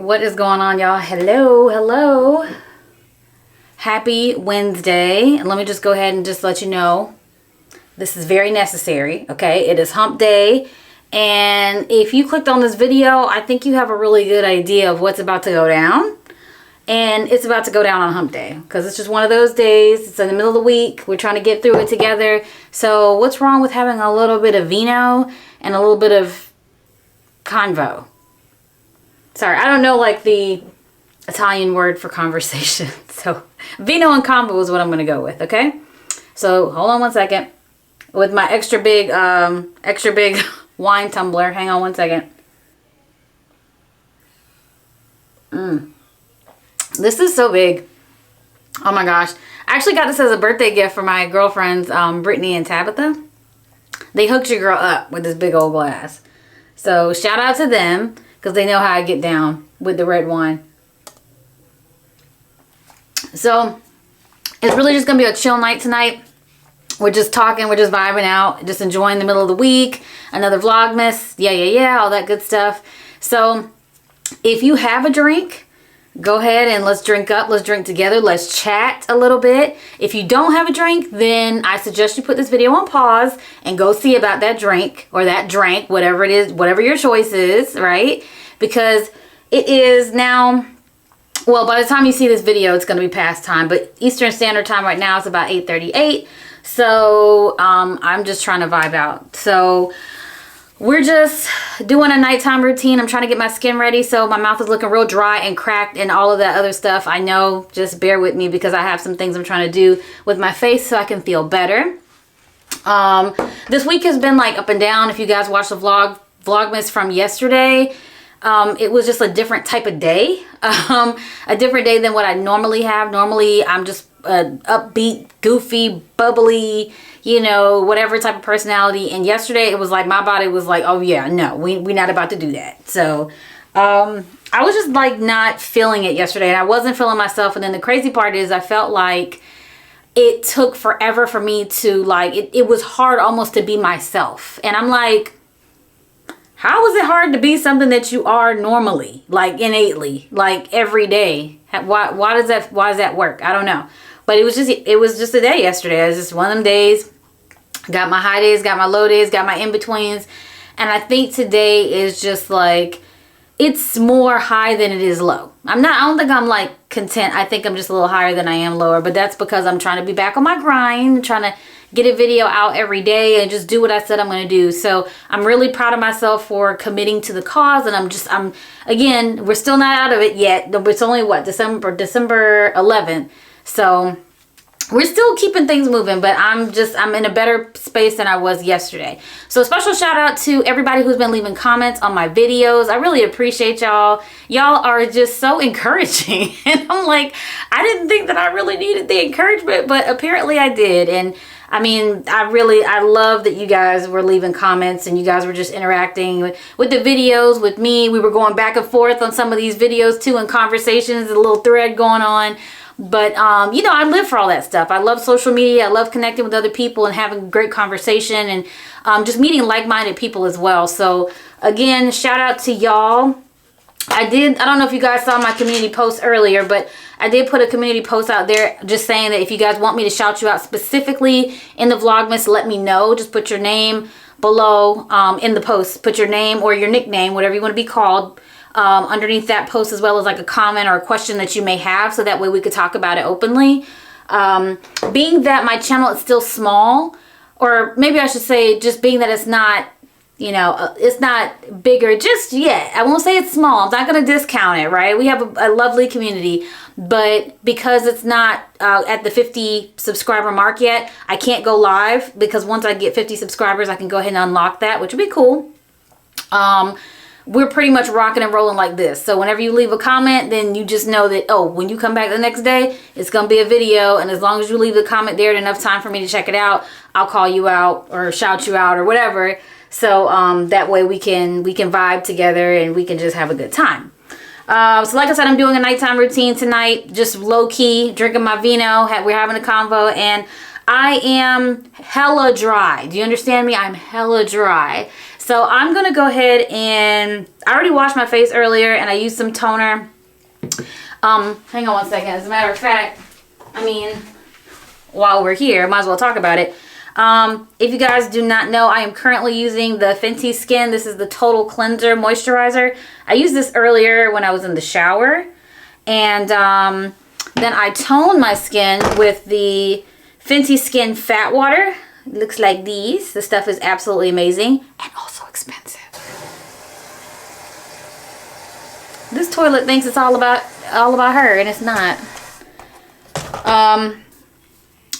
What is going on, y'all? Hello. Happy Wednesday. And let me just go ahead and just let you know this is very necessary, okay? It is hump day. And if you clicked on this video, I think you have a really good idea of what's about to go down. And it's about to go down on hump day because it's just one of those days. It's in the middle of the week. We're trying to get through it together. So what's wrong with having a little bit of vino and a little bit of convo? Sorry, I don't know like the Italian word for conversation. So vino and convo is what I'm going to go with, okay? So hold on one second. With my extra big wine tumbler. Hang on one second. This is so big. Oh my gosh. I actually got this as a birthday gift for my girlfriends, Brittany and Tabitha. They hooked your girl up with this big old glass. So shout out to them because they know how I get down with the red wine. So it's really just going to be a chill night tonight. We're just talking, we're just vibing out, just enjoying the middle of the week. Another Vlogmas, yeah, all that good stuff. So if you have a drink, go ahead and let's drink up. Let's drink together. Let's chat a little bit. If you don't have a drink, then I suggest you put this video on pause and go see about that drink or that drink, whatever it is, whatever your choice is, right? Because it is now, well, by the time you see this video, it's going to be past time. But Eastern Standard Time right now is about 8:38. So I'm just trying to vibe out. So we're just doing a nighttime routine. I'm trying to get my skin ready. So my mouth is looking real dry and cracked and all of that other stuff. I know, just bear with me because I have some things I'm trying to do with my face so I can feel better. This week has been like up and down. If you guys watched the Vlogmas from yesterday, it was just a different type of day. A different day than what I normally have. Normally I'm just upbeat, goofy, bubbly, you know, whatever type of personality. And yesterday it was like my body was like, oh yeah, no, we're not about to do that. So I was just like not feeling it yesterday, and I wasn't feeling myself. And then the crazy part is I felt like it took forever for me to like, it was hard almost to be myself. And I'm like, how is it hard to be something that you are normally, like innately, like every day? Why does that work? I don't know. But it was just a day yesterday. It was just one of them days. Got my high days, got my low days, got my in-betweens. And I think today is just like, it's more high than it is low. I don't think I'm like content. I think I'm just a little higher than I am lower. But that's because I'm trying to be back on my grind, trying to get a video out every day and just do what I said I'm going to do. So I'm really proud of myself for committing to the cause. And again, we're still not out of it yet. It's only what, December 11th. So we're still keeping things moving, but I'm in a better space than I was yesterday. So a special shout out to everybody who's been leaving comments on my videos. I really appreciate y'all. Y'all are just so encouraging. And I'm like, I didn't think that I really needed the encouragement, but apparently I did. And I mean, I love that you guys were leaving comments and you guys were just interacting with the videos, with me. We were going back and forth on some of these videos too, and conversations, a little thread going on. But, you know, I live for all that stuff. I love social media. I love connecting with other people and having great conversation and just meeting like-minded people as well. So, again, shout out to y'all. I don't know if you guys saw my community post earlier, but I did put a community post out there just saying that if you guys want me to shout you out specifically in the Vlogmas, let me know. Just put your name below in the post. Put your name or your nickname, whatever you want to be called, underneath that post, as well as like a comment or a question that you may have, so that way we could talk about it openly. Being that my channel is still small, or maybe I should say just being that it's not, you know, it's not bigger just yet. I won't say it's small. I'm not going to discount it, right? We have a lovely community, but because it's not at the 50 subscriber mark yet, I can't go live, because once I get 50 subscribers, I can go ahead and unlock that, which would be cool. We're pretty much rocking and rolling like this. So whenever you leave a comment, then you just know that, oh, when you come back the next day, it's going to be a video. And as long as you leave the comment there at enough time for me to check it out, I'll call you out or shout you out or whatever. So that way we can vibe together and we can just have a good time. So like I said, I'm doing a nighttime routine tonight, just low key, drinking my vino. We're having a convo, and I am hella dry. Do you understand me? I'm hella dry. So I'm going to go ahead and I already washed my face earlier and I used some toner. Hang on one second. As a matter of fact, I mean, while we're here, might as well talk about it. If you guys do not know, I am currently using the Fenty Skin. This is the Total Cleanser Moisturizer. I used this earlier when I was in the shower. And then I toned my skin with the Fenty Skin Fat Water. It looks like these. This stuff is absolutely amazing and also expensive. This toilet thinks it's all about her, and it's not.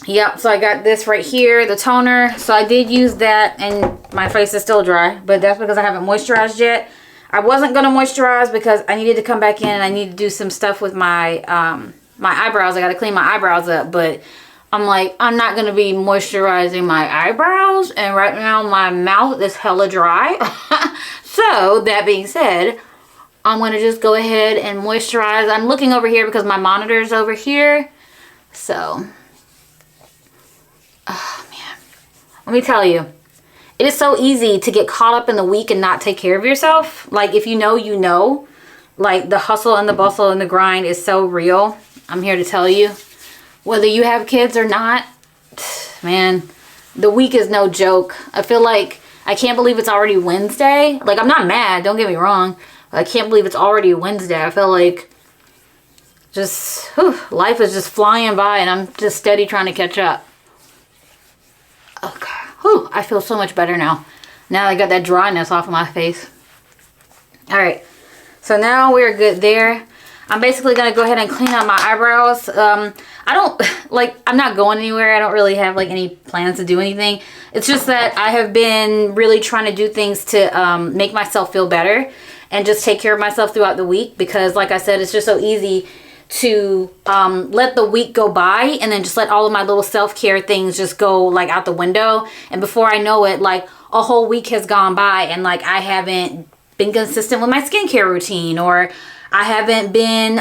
Yep, so I got this right here, the toner. So I did use that, and my face is still dry, but that's because I haven't moisturized yet. I wasn't going to moisturize because I needed to come back in and I need to do some stuff with my my eyebrows. I got to clean my eyebrows up, but I'm like, I'm not going to be moisturizing my eyebrows, and right now my mouth is hella dry. So that being said, I'm going to just go ahead and moisturize. I'm looking over here because my monitor's over here. So, oh man, let me tell you, it is so easy to get caught up in the week and not take care of yourself. Like, if you know, you know. Like, the hustle and the bustle and the grind is so real. I'm here to tell you, whether you have kids or not, man, the week is no joke. I feel like, I can't believe it's already Wednesday. Like, I'm not mad, don't get me wrong. I can't believe it's already Wednesday. I feel like just, life is just flying by and I'm just steady trying to catch up. Okay. I feel so much better now. Now I got that dryness off of my face. All right. So now we're good there. I'm basically going to go ahead and clean up my eyebrows. I'm not going anywhere. I don't really have like any plans to do anything. It's just that I have been really trying to do things to make myself feel better and just take care of myself throughout the week, because like I said, it's just so easy to let the week go by and then just let all of my little self-care things just go like out the window. And before I know it, like a whole week has gone by and like I haven't been consistent with my skincare routine, or I haven't been,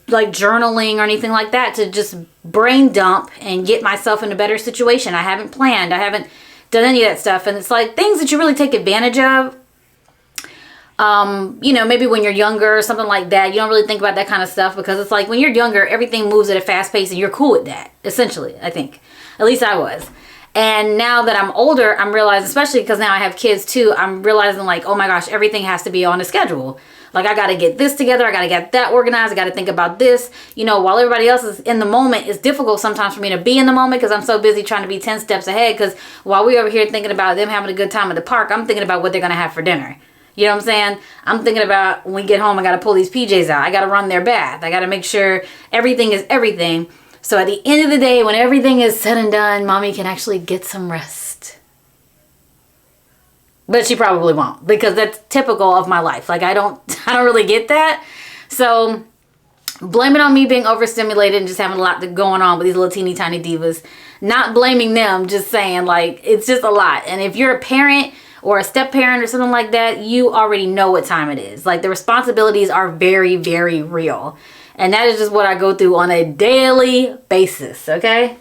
like journaling or anything like that to just brain dump and get myself in a better situation. I haven't planned. I haven't done any of that stuff. And it's like things that you really take advantage of. Maybe when you're younger or something like that, you don't really think about that kind of stuff, because it's like when you're younger, everything moves at a fast pace and you're cool with that, essentially, I think. At least I was. And now that I'm older, I'm realizing, especially because now I have kids too, I'm realizing like, oh my gosh, everything has to be on a schedule. Like, I got to get this together. I got to get that organized. I got to think about this. While everybody else is in the moment, it's difficult sometimes for me to be in the moment because I'm so busy trying to be 10 steps ahead. Because while we're over here thinking about them having a good time at the park, I'm thinking about what they're going to have for dinner. You know what I'm saying? I'm thinking about when we get home, I got to pull these PJs out. I got to run their bath. I got to make sure everything is everything. So at the end of the day, when everything is said and done, mommy can actually get some rest. But she probably won't, because that's typical of my life. Like, I don't really get that. So blame it on me being overstimulated and just having a lot going on with these little teeny tiny divas. Not blaming them, just saying like, it's just a lot. And if you're a parent or a step parent or something like that, you already know what time it is. Like, the responsibilities are very, very real. And that is just what I go through on a daily basis, okay?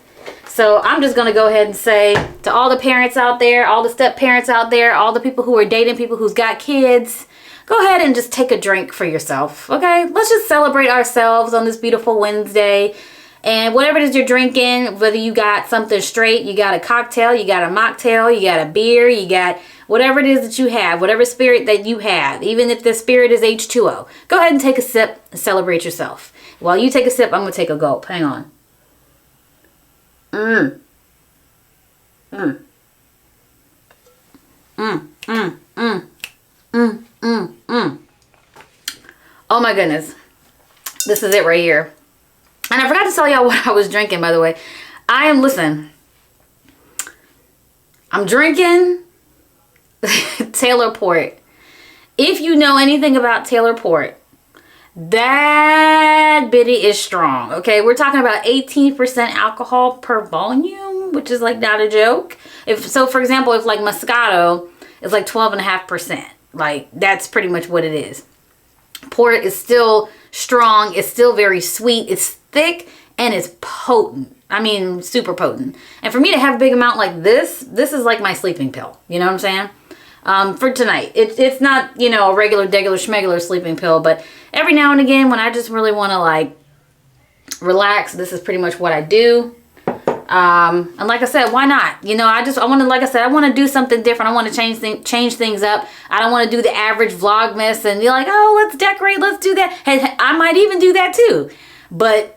So I'm just going to go ahead and say to all the parents out there, all the step parents out there, all the people who are dating people who's got kids, go ahead and just take a drink for yourself, okay? Let's just celebrate ourselves on this beautiful Wednesday. And whatever it is you're drinking, whether you got something straight, you got a cocktail, you got a mocktail, you got a beer, you got whatever it is that you have, whatever spirit that you have, even if the spirit is H2O, go ahead and take a sip and celebrate yourself. While you take a sip, I'm going to take a gulp. Hang on. Oh my goodness. This is it right here. And I forgot to tell y'all what I was drinking, by the way. I'm drinking Taylor Port. If you know anything about Taylor Port, that bitty is strong. Okay, we're talking about 18% alcohol per volume, which is like not a joke. For example, if like Moscato is like 12.5%, like that's pretty much what it is. Port is still strong. It's still very sweet. It's thick and it's potent. I mean, super potent. And for me to have a big amount like this is like my sleeping pill. You know what I'm saying? For tonight. It's not, you know, a regular, schmegular sleeping pill, but every now and again when I just really want to like relax, this is pretty much what I do. And like I said, why not? You know, I want to, like I said, I want to do something different. I want to change things up. I don't want to do the average Vlogmas and you're like, oh, let's decorate, let's do that. Hey, I might even do that too. But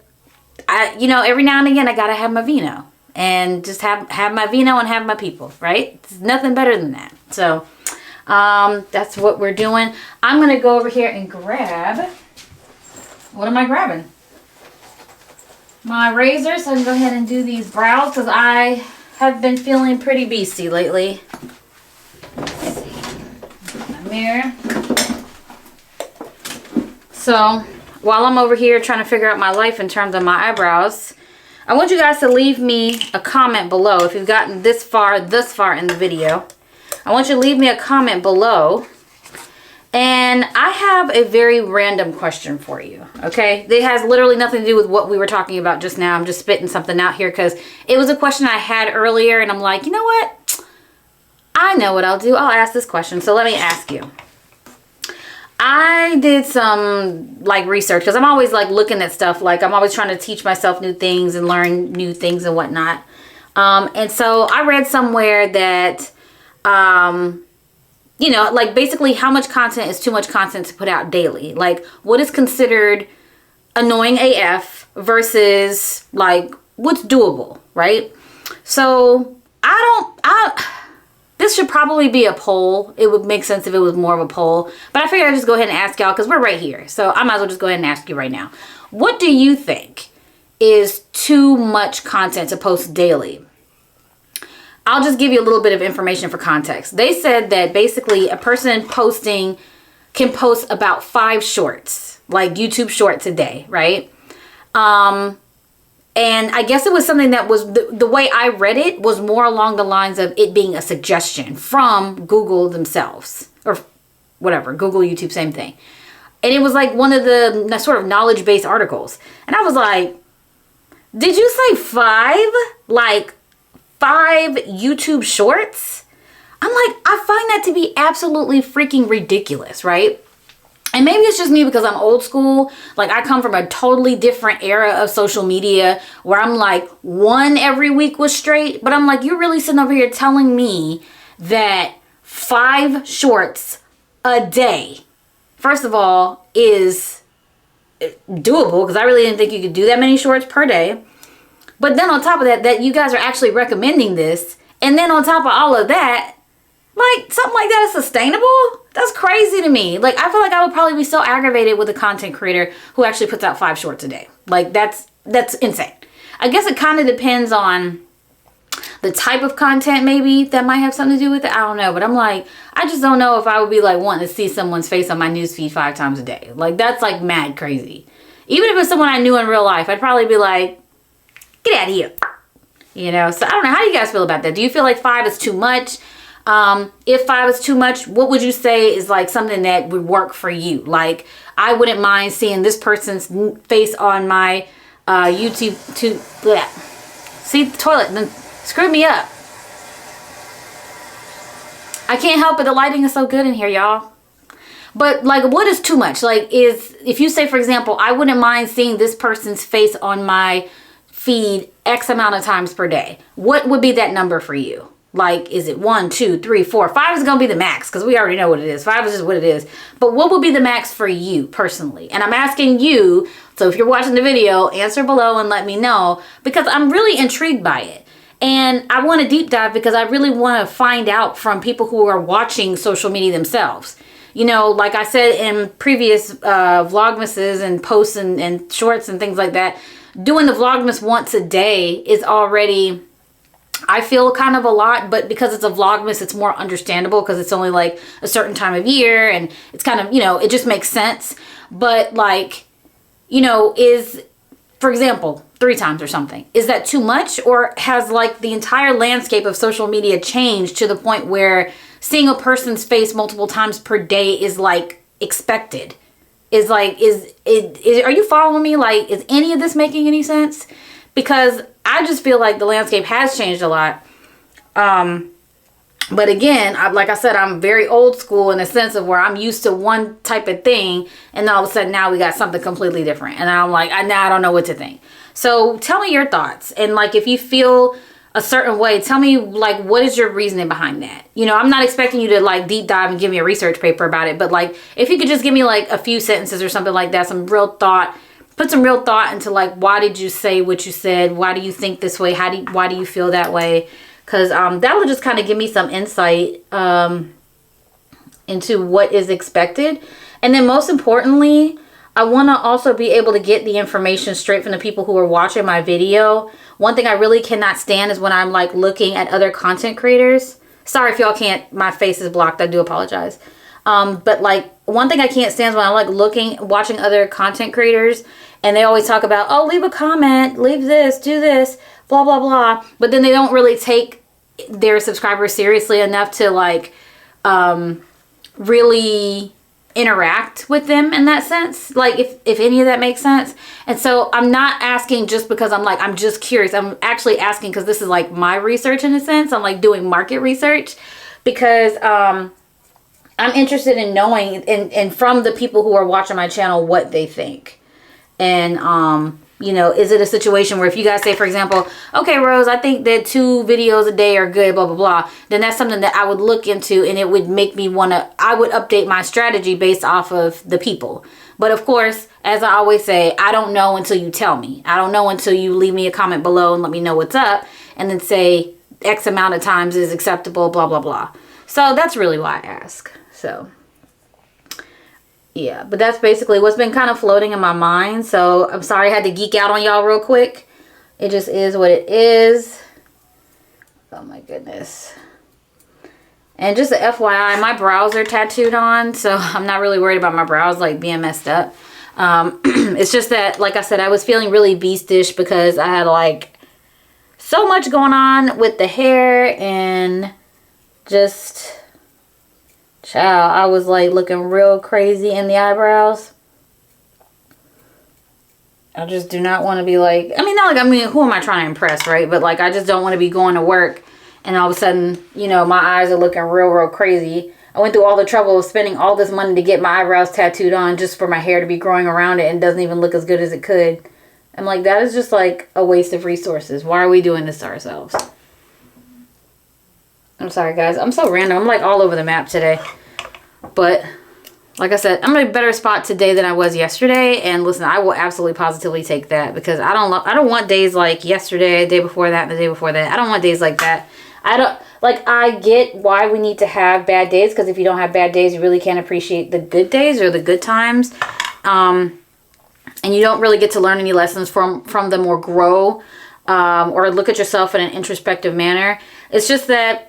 you know, every now and again, I gotta have my vino and just have my vino and have my people, right? There's nothing better than that. So, that's what we're doing. I'm gonna go over here and grab, what am I grabbing? My razor, so I can go ahead and do these brows because I have been feeling pretty beastie lately. Let's see. My mirror. So, while I'm over here trying to figure out my life in terms of my eyebrows, I want you guys to leave me a comment below. If you've gotten this far in the video, I want you to leave me a comment below. And I have a very random question for you, okay? It has literally nothing to do with what we were talking about just now. I'm just spitting something out here because it was a question I had earlier and I'm like, you know what? I know what I'll do. I'll ask this question. So let me ask you. I did some like research because I'm always like looking at stuff. Like I'm always trying to teach myself new things and learn new things and whatnot. And so I read somewhere that, you know, like basically how much content is too much content to put out daily? Like what is considered annoying AF versus like what's doable, right? So this should probably be a poll. It would make sense if it was more of a poll. But I figured I'd just go ahead and ask y'all because we're right here. So I might as well just go ahead and ask you right now. What do you think is too much content to post daily? I'll just give you a little bit of information for context. They said that basically a person posting can post about 5 shorts, like YouTube shorts a day, right? And I guess it was something that was, the way I read it was more along the lines of it being a suggestion from Google themselves. Or whatever, Google, YouTube, same thing. And it was like one of the sort of knowledge-based articles. And I was like, did you say 5? Like 5 YouTube shorts? I'm like, I find that to be absolutely freaking ridiculous, right? And maybe it's just me because I'm old school. Like I come from a totally different era of social media where I'm like 1 every week was straight. But I'm like, you're really sitting over here telling me that 5 shorts a day, first of all, is doable because I really didn't think you could do that many shorts per day. But then on top of that, that you guys are actually recommending this. And then on top of all of that, like something like that is sustainable? That's crazy to me. Like I feel like I would probably be so aggravated with a content creator who actually puts out 5 shorts a day. Like that's insane. I guess it kind of depends on the type of content maybe that might have something to do with it. I don't know. But I'm like, I just don't know if I would be like wanting to see someone's face on my newsfeed 5 times a day. Like that's like mad crazy. Even if it's someone I knew in real life, I'd probably be like, get out of here. You know, so I don't know. How do you guys feel about that? Do you feel like 5 is too much? If 5 is too much, what would you say is like something that would work for you? Like, I wouldn't mind seeing this person's face on my YouTube. See, the toilet then screwed me up. I can't help it. The lighting is so good in here, y'all. But like, what is too much? Like, if you say, for example, I wouldn't mind seeing this person's face on my feed X amount of times per day. What would be that number for you? Like, is it 1, 2, 3, 4? 5 is going to be the max because we already know what it is. 5 is just what it is. But what would be the max for you personally? And I'm asking you, so if you're watching the video, answer below and let me know because I'm really intrigued by it. And I want to deep dive because I really want to find out from people who are watching social media themselves. You know, like I said in previous Vlogmases and posts and shorts and things like that, doing the Vlogmas once a day is already, I feel, kind of a lot, but because it's a Vlogmas, it's more understandable because it's only like a certain time of year and it's kind of, you know, it just makes sense. But like, you know, is, for example, 3 times or something, is that too much? Or has like the entire landscape of social media changed to the point where seeing a person's face multiple times per day is like expected? is like, are you following me? Like, is any of this making any sense? Because I just feel like the landscape has changed a lot. But again, like I said, I'm very old school in the sense of where I'm used to one type of thing, and all of a sudden now we got something completely different, and I'm like, now I don't know what to think. So tell me your thoughts, and like if you feel a certain way, tell me like what is your reasoning behind that. You know, I'm not expecting you to like deep dive and give me a research paper about it, but like if you could just give me like a few sentences or something like that, some real thought, put some real thought into like, why did you say what you said? Why do you think this way? Why do you feel that way? Because that will just kind of give me some insight into what is expected. And then most importantly, I want to also be able to get the information straight from the people who are watching my video. One thing I really cannot stand is when I'm like looking at other content creators. Sorry if y'all can't, my face is blocked. I do apologize. But like one thing I can't stand is when I'm like watching other content creators, and they always talk about, oh, leave a comment, leave this, do this, blah, blah, blah. But then they don't really take their subscribers seriously enough to like really interact with them in that sense, like if any of that makes sense. And so I'm not asking just because I'm just curious. I'm actually asking because this is like my research in a sense. I'm like doing market research because I'm interested in knowing and from the people who are watching my channel what they think. And you know, is it a situation where if you guys say, for example, okay, Rose, I think that 2 videos a day are good, blah, blah, blah, then that's something that I would look into, and it would make me I would update my strategy based off of the people. But of course, as I always say, I don't know until you tell me. I don't know until you leave me a comment below and let me know what's up, and then say X amount of times is acceptable, blah, blah, blah. So that's really why I ask. So yeah, but that's basically what's been kind of floating in my mind. So I'm sorry I had to geek out on y'all real quick. It just is what it is. Oh my goodness. And just a FYI, my brows are tattooed on, so I'm not really worried about my brows like being messed up. It's just that, like I said, I was feeling really beastish because I had like so much going on with the hair and just... Child, I was like looking real crazy in the eyebrows. I just do not want to be like, who am I trying to impress, right? But like, I just don't want to be going to work and all of a sudden, you know, my eyes are looking real crazy. I went through all the trouble of spending all this money to get my eyebrows tattooed on just for my hair to be growing around it and it doesn't even look as good as it could. I'm like, that is just like a waste of resources. Why are we doing this to ourselves? I'm sorry, guys. I'm so random. I'm like all over the map today. But like I said, I'm in a better spot today than I was yesterday. And listen, I will absolutely positively take that because I don't want days like yesterday, the day before that, and the day before that. I don't want days like that. I get why we need to have bad days, because if you don't have bad days, you really can't appreciate the good days or the good times. And you don't really get to learn any lessons from them or grow or look at yourself in an introspective manner. It's just that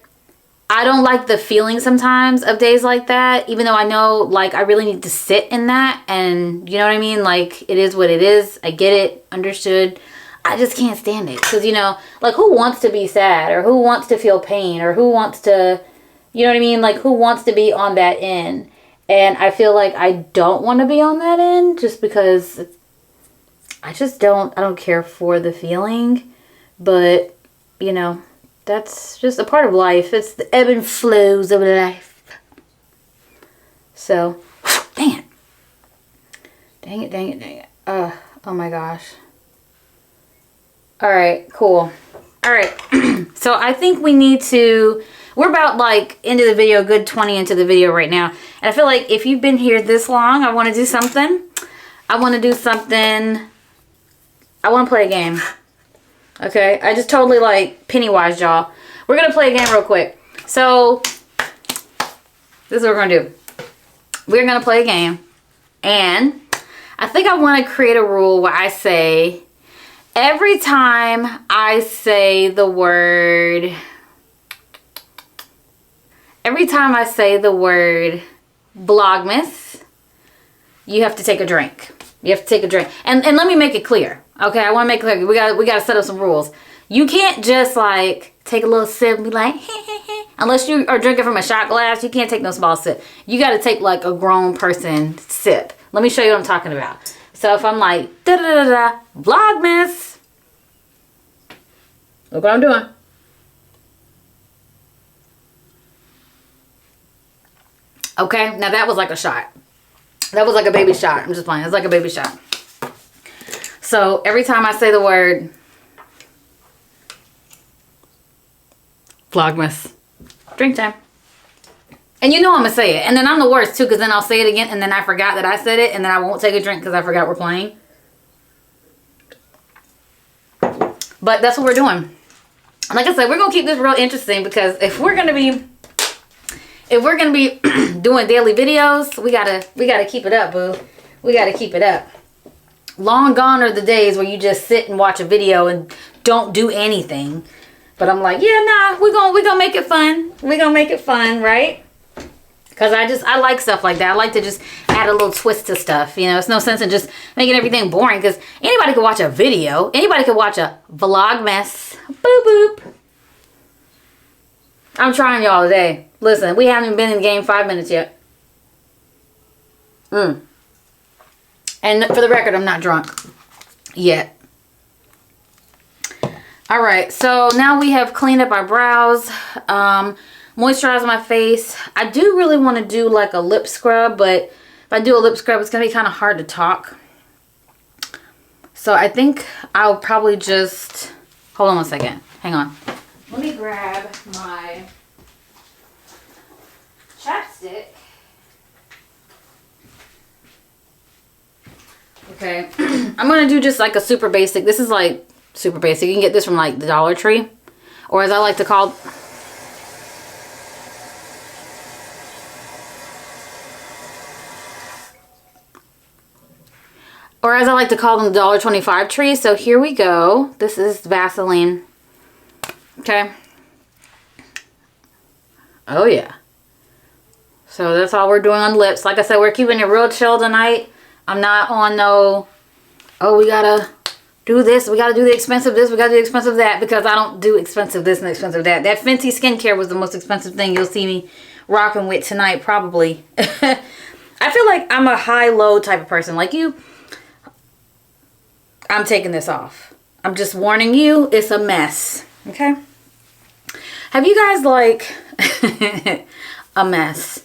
I don't like the feeling sometimes of days like that, even though I know like I really need to sit in that, and you know what I mean? Like, it is what it is. I get it, understood. I just can't stand it because, you know, like, who wants to be sad, or who wants to feel pain, or who wants to, you know what I mean? Like, who wants to be on that end? And I feel like I don't want to be on that end just because I don't care for the feeling. But, you know, that's just a part of life. It's the ebb and flows of life. So, dang it. Dang it. Oh my gosh. All right, cool. All right. So I think we need to, we're about like into the video, good 20 into the video right now. And I feel like if you've been here this long, I want to do something. I want to play a game. Okay, I just totally like Pennywise, y'all. We're going to play a game real quick. So, this is what we're going to do. We're going to play a game. And I think I want to create a rule where I say, every time I say the word Vlogmas, you have to take a drink. You have to take a drink. And let me make it clear. Okay, I want to make it clear. We got to set up some rules. You can't just like take a little sip and be like, unless you are drinking from a shot glass, you can't take no small sip. You got to take like a grown person sip. Let me show you what I'm talking about. So if I'm like, da-da-da-da, Vlogmas. Look what I'm doing. Okay, now that was like a shot. That was like a baby shot. I'm just playing. It's like a baby shot. So every time I say the word Vlogmas, drink time. And you know I'm going to say it. And then I'm the worst too, because then I'll say it again and then I forgot that I said it and then I won't take a drink because I forgot we're playing. But that's what we're doing. Like I said, we're going to keep this real interesting because if we're going to be doing daily videos, we gotta keep it up, boo. We gotta keep it up. Long gone are the days where you just sit and watch a video and don't do anything. But I'm like, yeah, nah, we gonna make it fun. We gonna make it fun, right? Because I like stuff like that. I like to just add a little twist to stuff. You know, it's no sense in just making everything boring because anybody could watch a video. Anybody could watch a Vlogmas. Boop, boop. I'm trying y'all today. Listen, we haven't been in the game 5 minutes yet. And for the record, I'm not drunk yet. Alright, so now we have cleaned up our brows. Moisturized my face. I do really want to do like a lip scrub, but if I do a lip scrub, it's going to be kind of hard to talk. So I think I'll probably just... Hold on one second. Hang on. Let me grab my chapstick. Okay. I'm going to do just like a super basic. This is like super basic. You can get this from like the Dollar Tree. Or as I like to call... Or as I like to call them, the $1.25 tree. So here we go. This is Vaseline. Okay. Oh yeah. So that's all we're doing on lips. Like I said, we're keeping it real chill tonight. I'm not on no, oh, we gotta do this. We gotta do the expensive this. We gotta do the expensive that. Because I don't do expensive this and expensive that. That Fenty skincare was the most expensive thing you'll see me rocking with tonight, probably. I feel like I'm a high-low type of person. Like you, I'm taking this off. I'm just warning you, it's a mess. Okay? Have you guys like a mess?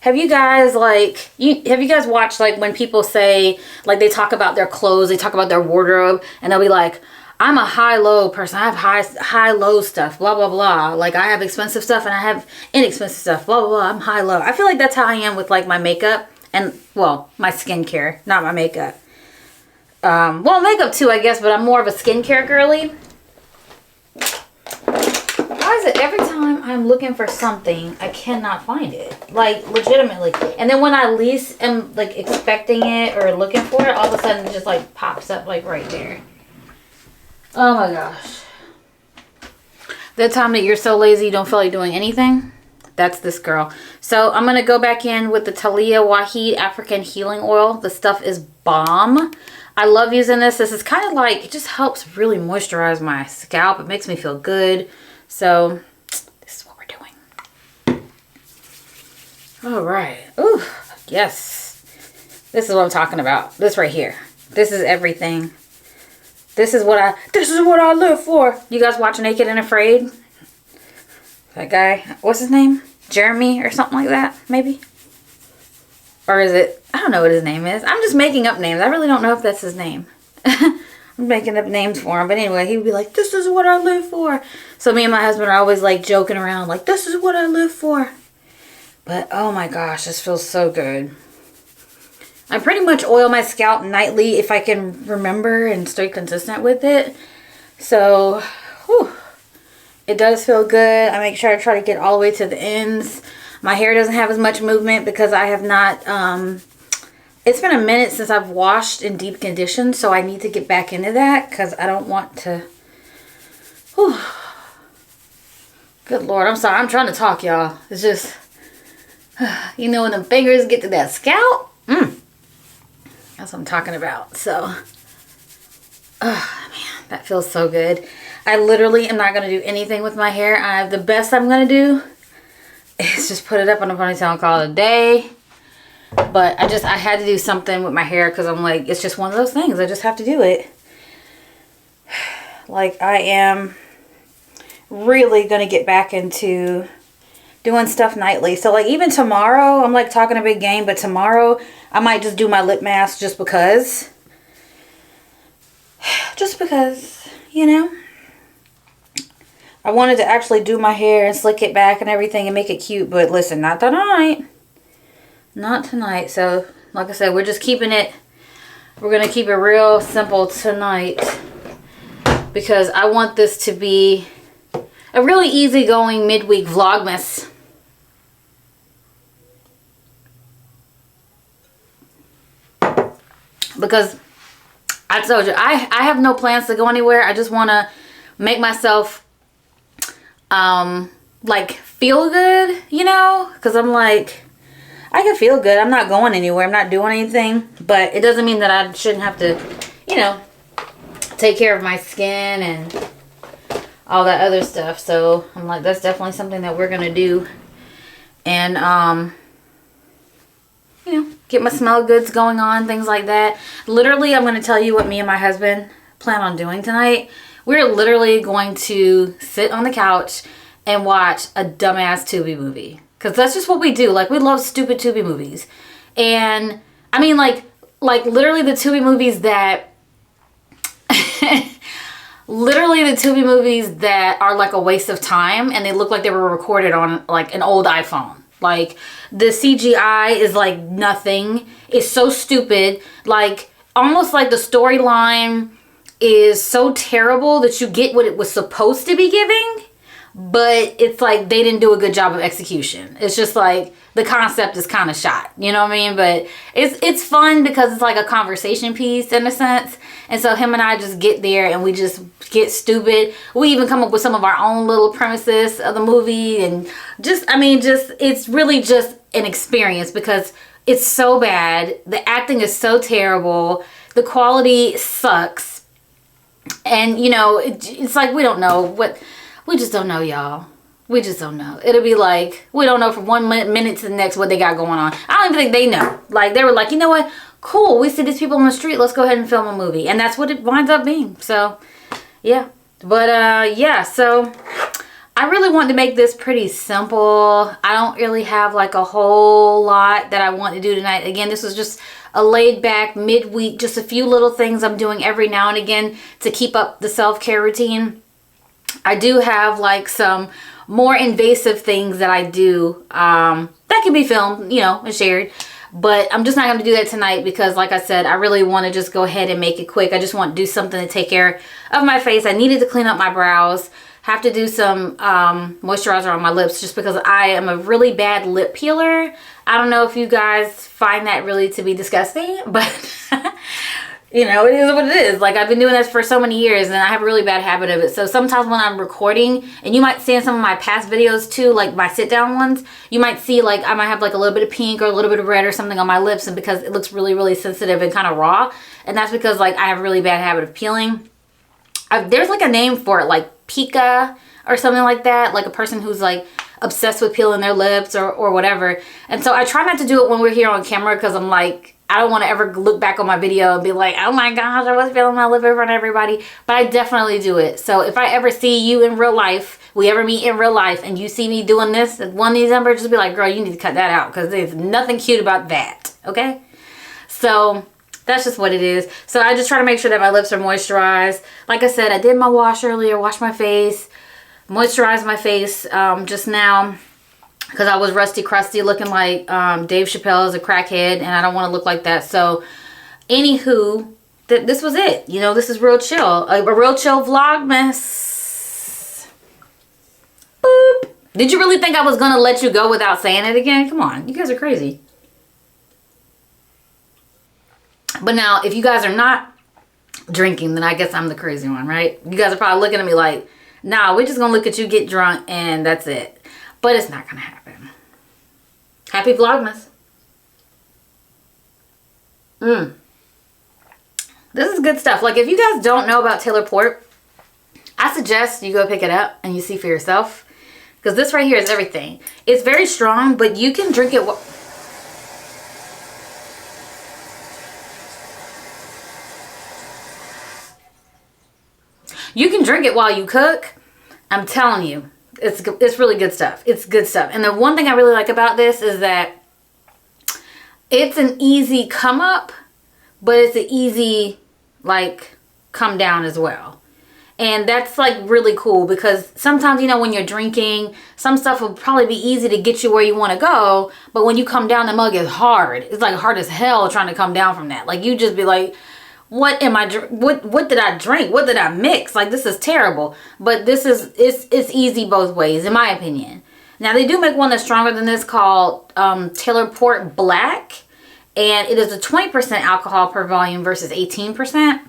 Have you guys like have you guys watched like when people say like they talk about their clothes, they talk about their wardrobe and they'll be like, I'm a high-low person. I have high-low stuff, blah blah blah. Like I have expensive stuff and I have inexpensive stuff, blah blah blah. I'm high-low. I feel like that's how I am with like my makeup and well, my skincare, not my makeup. Well, makeup too, I guess, but I'm more of a skincare girly. Why is it every time I'm looking for something, I cannot find it? Like, legitimately. And then when I least am, like, expecting it or looking for it, all of a sudden it just, like, pops up, like, right there. Oh, my gosh. That time that you're so lazy you don't feel like doing anything? That's this girl. So, I'm going to go back in with the Talia Waheed African Healing Oil. The stuff is bomb. I love using this. This is kind of like, it just helps really moisturize my scalp. It makes me feel good. So, this is what we're doing. All right. Ooh, yes. This is what I'm talking about. This right here. This is everything. This is what I live for. You guys watch Naked and Afraid? That guy, what's his name? Jeremy or something like that, maybe? Or is it, I don't know what his name is. I'm just making up names. I really don't know if that's his name. I'm making up names for him. But anyway, he would be like, this is what I live for. So me and my husband are always like joking around like, this is what I live for. But oh my gosh, this feels so good. I pretty much oil my scalp nightly if I can remember and stay consistent with it. So, whew, it does feel good. I make sure I try to get all the way to the ends. My hair doesn't have as much movement because I have not, it's been a minute since I've washed in deep condition, so I need to get back into that because I don't want to, whew. Good Lord, I'm sorry. I'm trying to talk, y'all. It's just, you know, when the fingers get to that scalp, that's what I'm talking about. So, oh man, that feels so good. I literally am not going to do anything with my hair. The best I'm going to do is just put it up in a ponytail and call it a day. But I had to do something with my hair because I'm like, it's just one of those things. I just have to do it. Like, I am really going to get back into doing stuff nightly. So, like, even tomorrow, I'm, like, talking a big game. But tomorrow, I might just do my lip mask just because. Just because, you know. I wanted to actually do my hair and slick it back and everything and make it cute. But listen, not tonight. Not tonight. So, like I said, we're just keeping it. We're going to keep it real simple tonight. Because I want this to be a really easygoing midweek Vlogmas. Because I told you, I have no plans to go anywhere. I just want to make myself, like, feel good, you know? Because I'm like, I can feel good. I'm not going anywhere. I'm not doing anything. But it doesn't mean that I shouldn't have to, you know, take care of my skin and all that other stuff. So I'm like, that's definitely something that we're gonna do. And you know, get my smell goods going on, things like that. Literally, I'm gonna tell you what me and my husband plan on doing tonight. We're literally going to sit on the couch and watch a dumbass Tubi movie, because that's just what we do. Like, we love stupid Tubi movies. And I mean, like literally the Tubi movies that literally the Tubi movies that are like a waste of time, and they look like they were recorded on like an old iPhone. Like, the CGI is like nothing. It's so stupid. Like, almost like the storyline is so terrible that you get what it was supposed to be giving, but it's like they didn't do a good job of execution. It's just like the concept is kind of shot, you know what I mean? But it's fun because it's like a conversation piece in a sense. And so him and I just get there and we just get stupid. We even come up with some of our own little premises of the movie, and just, I mean, just, it's really just an experience because it's so bad. The acting is so terrible. The quality sucks. And, you know, it's like we don't know what, we just don't know, y'all. We just don't know. It'll be like, we don't know from one minute to the next what they got going on. I don't even think they know. Like, they were like, you know what? Cool. We see these people on the street. Let's go ahead and film a movie. And that's what it winds up being. So, yeah. But, yeah. So, I really want to make this pretty simple. I don't really have, like, a whole lot that I want to do tonight. Again, this was just a laid-back midweek. Just a few little things I'm doing every now and again to keep up the self-care routine. I do have, like, some more invasive things that I do that can be filmed, you know, and shared. But I'm just not going to do that tonight because, like I said, I really want to just go ahead and make it quick. I just want to do something to take care of my face. I needed to clean up my brows. Have to do some moisturizer on my lips just because I am a really bad lip peeler. I don't know if you guys find that really to be disgusting, but you know, it is what it is. Like, I've been doing this for so many years and I have a really bad habit of it. So sometimes when I'm recording, and you might see in some of my past videos too, like my sit down ones, you might see like I might have like a little bit of pink or a little bit of red or something on my lips, and because it looks really, really sensitive and kind of raw. And that's because like I have a really bad habit of peeling. There's like a name for it, like pica or something like that. Like a person who's like obsessed with peeling their lips or whatever. And so I try not to do it when we're here on camera because I'm like, I don't want to ever look back on my video and be like, oh my gosh, I was feeling my lip in front of everybody. But I definitely do it. So if I ever see you in real life, we ever meet in real life, and you see me doing this at one of these numbers, just be like, girl, you need to cut that out because there's nothing cute about that. Okay? So that's just what it is. So I just try to make sure that my lips are moisturized. Like I said, I did my wash earlier, washed my face, moisturized my face just now. Because I was rusty crusty looking like Dave Chappelle is a crackhead, and I don't want to look like that. So, anywho, this was it. You know, this is real chill. A real chill Vlogmas. Boop. Did you really think I was going to let you go without saying it again? Come on. You guys are crazy. But now, if you guys are not drinking, then I guess I'm the crazy one, right? You guys are probably looking at me like, nah, we're just going to look at you get drunk, and that's it. But it's not going to happen. Happy Vlogmas. This is good stuff. Like, if you guys don't know about Taylor Port, I suggest you go pick it up and you see for yourself. Because this right here is everything. It's very strong, but you can drink it. You can drink it while you cook. I'm telling you, it's really good stuff. It's good stuff. And the one thing I really like about this is that it's an easy come up, but it's an easy like come down as well. And that's like really cool, because sometimes, you know, when you're drinking, some stuff will probably be easy to get you where you want to go, but when you come down, the mug is hard. It's like hard as hell trying to come down from that. Like, you just be like, what did I drink? What did I mix? Like, this is terrible. But this is, it's easy both ways, in my opinion. Now, they do make one that's stronger than this called Taylor Port Black, and it is a 20% alcohol per volume versus 18%.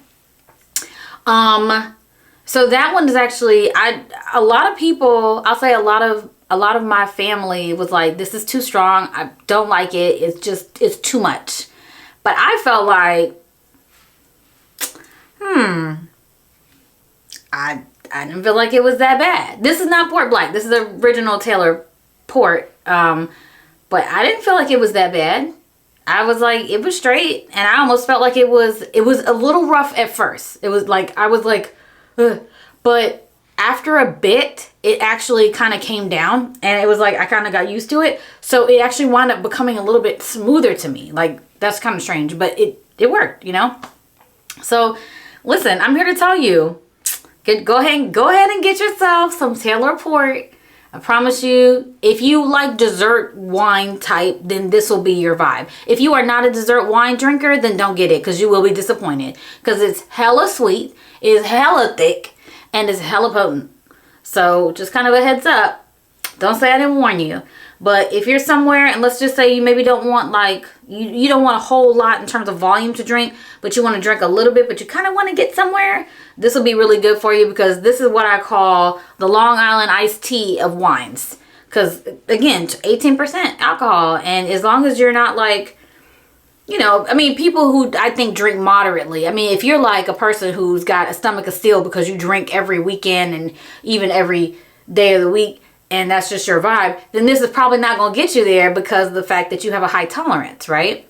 So that one is actually, a lot of people, I'll say a lot of my family was like, this is too strong. I don't like it. It's too much. But I felt like, I didn't feel like it was that bad. This is not Port Black. This is the original Taylor Port. But I didn't feel like it was that bad. I was like, it was straight. And I almost felt like it was a little rough at first. It was like, I was like, ugh. But after a bit, it actually kind of came down, and it was like, I kind of got used to it. So it actually wound up becoming a little bit smoother to me. Like, that's kind of strange, but it worked, you know? So listen, I'm here to tell you, go ahead and get yourself some Taylor Port. I promise you, if you like dessert wine type, then this will be your vibe. If you are not a dessert wine drinker, then don't get it, because you will be disappointed. Because it's hella sweet, it's hella thick, and it's hella potent. So just kind of a heads up. Don't say I didn't warn you. But if you're somewhere, and let's just say you maybe don't want like, you don't want a whole lot in terms of volume to drink, but you want to drink a little bit, but you kind of want to get somewhere, this will be really good for you, because this is what I call the Long Island iced tea of wines. Because again, 18% alcohol, and as long as you're not like, you know, I mean, people who I think drink moderately. I mean, if you're like a person who's got a stomach of steel because you drink every weekend and even every day of the week, and that's just your vibe, then this is probably not going to get you there, because of the fact that you have a high tolerance, right?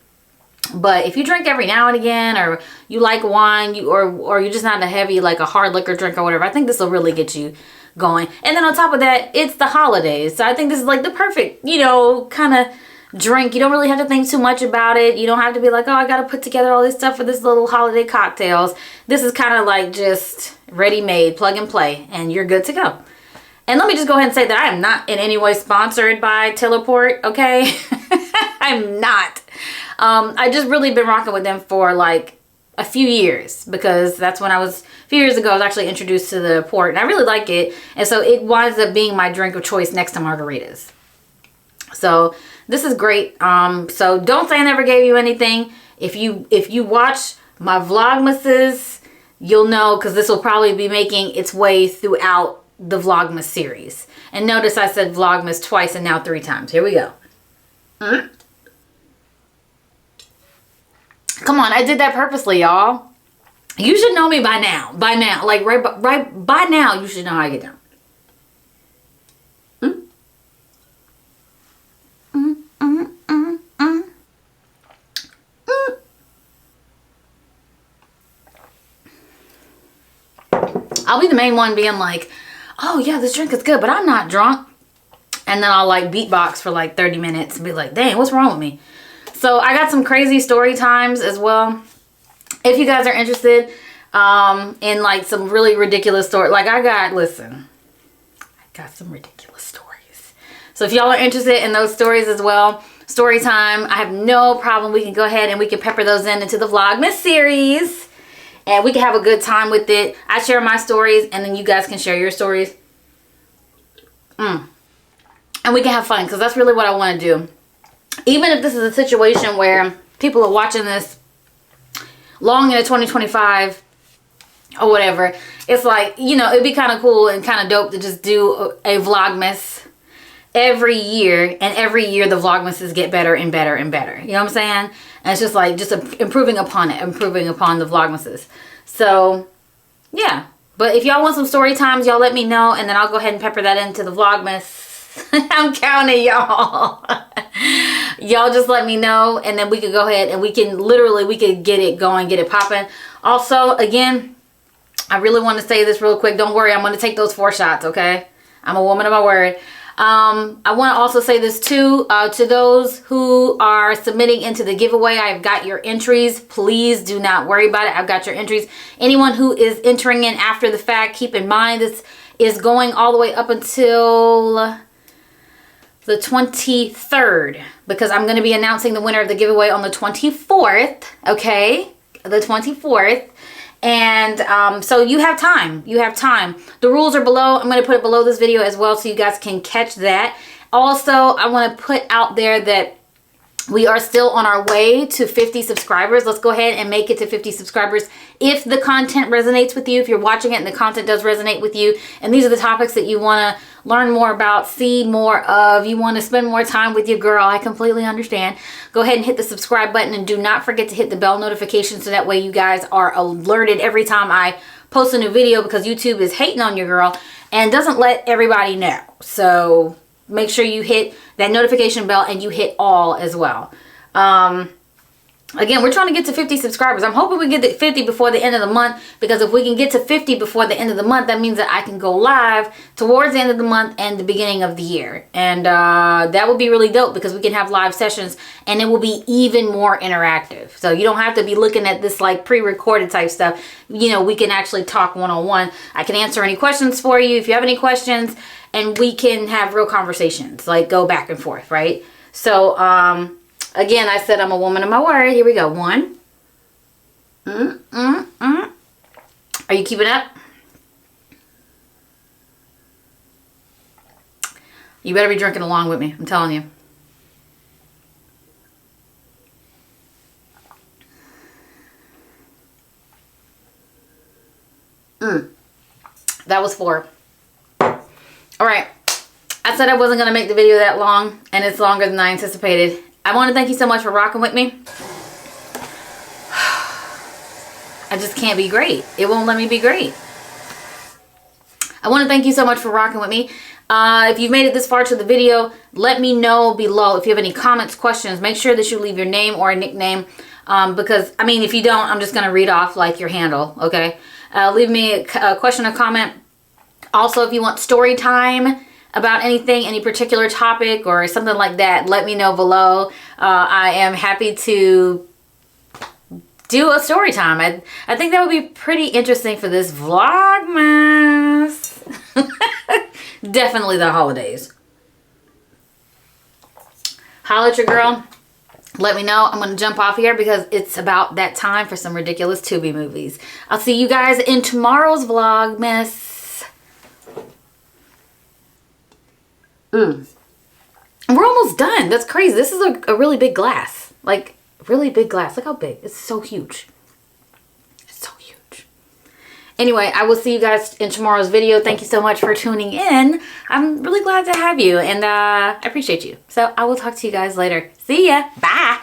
But if you drink every now and again, or you like wine, or you're just not a heavy, like a hard liquor drink or whatever, I think this will really get you going. And then on top of that, it's the holidays. So I think this is like the perfect, you know, kind of drink. You don't really have to think too much about it. You don't have to be like, oh, I got to put together all this stuff for this little holiday cocktails. This is kind of like just ready-made, plug and play, and you're good to go. And let me just go ahead and say that I am not in any way sponsored by Taylor Port, okay? I'm not. I just really been rocking with them for like a few years, because that's when a few years ago, I was actually introduced to the port, and I really like it. And so it winds up being my drink of choice next to margaritas. So this is great. So don't say I never gave you anything. If you watch my Vlogmases, you'll know, because this will probably be making its way throughout the Vlogmas series. And notice I said Vlogmas twice and now 3 times. Here we go. Come on, I did that purposely, y'all. You should know me by now. By now, like right by now, you should know how I get down. I'll be the main one being like, oh yeah, this drink is good, but I'm not drunk. And then I'll like beatbox for like 30 minutes and be like, dang, what's wrong with me? So I got some crazy story times as well. If you guys are interested in like some really ridiculous story, like I got some ridiculous stories. So if y'all are interested in those stories as well, story time, I have no problem. We can go ahead and we can pepper those into the Vlogmas series. And we can have a good time with it. I share my stories, and then you guys can share your stories. And we can have fun, because that's really what I want to do. Even if this is a situation where people are watching this long into 2025 or whatever, it's like, you know, it'd be kind of cool and kind of dope to just do a Vlogmas every year. And every year the Vlogmases get better and better and better. You know what I'm saying? And it's just like, improving upon the Vlogmases. So, yeah. But if y'all want some story times, y'all let me know. And then I'll go ahead and pepper that into the Vlogmas. I'm counting y'all. Y'all just let me know. And then we could go ahead and we could get it going, get it popping. Also, again, I really want to say this real quick. Don't worry, I'm going to take those 4 shots, okay? I'm a woman of my word. I want to also say this too, to those who are submitting into the giveaway. I've got your entries. Please do not worry about it. I've got your entries. Anyone who is entering in after the fact, keep in mind this is going all the way up until the 23rd, because I'm going to be announcing the winner of the giveaway on the 24th, okay? The 24th. And so you have time. You have time. The rules are below. I'm going to put it below this video as well so you guys can catch that. Also, I want to put out there that we are still on our way to 50 subscribers. Let's go ahead and make it to 50 subscribers. If the content resonates with you, if you're watching it and the content does resonate with you, and these are the topics that you want to learn more about, see more of, you want to spend more time with your girl, I completely understand. Go ahead and hit the subscribe button, and do not forget to hit the bell notification so that way you guys are alerted every time I post a new video, because YouTube is hating on your girl and doesn't let everybody know. So make sure you hit that notification bell and you hit all as well. Again, we're trying to get to 50 subscribers. I'm hoping we get to 50 before the end of the month, because if we can get to 50 before the end of the month, that means that I can go live towards the end of the month and the beginning of the year. And that would be really dope, because we can have live sessions and it will be even more interactive. So you don't have to be looking at this like pre-recorded type stuff. You know, we can actually talk one-on-one. I can answer any questions for you if you have any questions, and we can have real conversations, like go back and forth, right? So, again, I said I'm a woman of my word. Here we go. 1. Are you keeping up? You better be drinking along with me. I'm telling you. That was 4. All right. I said I wasn't going to make the video that long, and it's longer than I anticipated. I want to thank you so much for rocking with me. I just can't be great. It won't let me be great. I want to thank you so much for rocking with me. If you've made it this far to the video, let me know below if you have any comments, questions. Make sure that you leave your name or a nickname, because, I mean, if you don't, I'm just going to read off like your handle, okay? Leave me a question or comment. Also, if you want story time about anything, any particular topic or something like that, let me know below. I am happy to do a story time. I think that would be pretty interesting for this Vlogmas. Definitely the holidays. Holla at your girl. Let me know. I'm going to jump off here because it's about that time for some ridiculous Tubi movies. I'll see you guys in tomorrow's Vlogmas. We're almost done. That's crazy. This is a really big glass. Like, really big glass. Look how big. It's so huge. It's so huge. Anyway, I will see you guys in tomorrow's video. Thank you so much for tuning in. I'm really glad to have you, and I appreciate you. So I will talk to you guys later. See ya. Bye.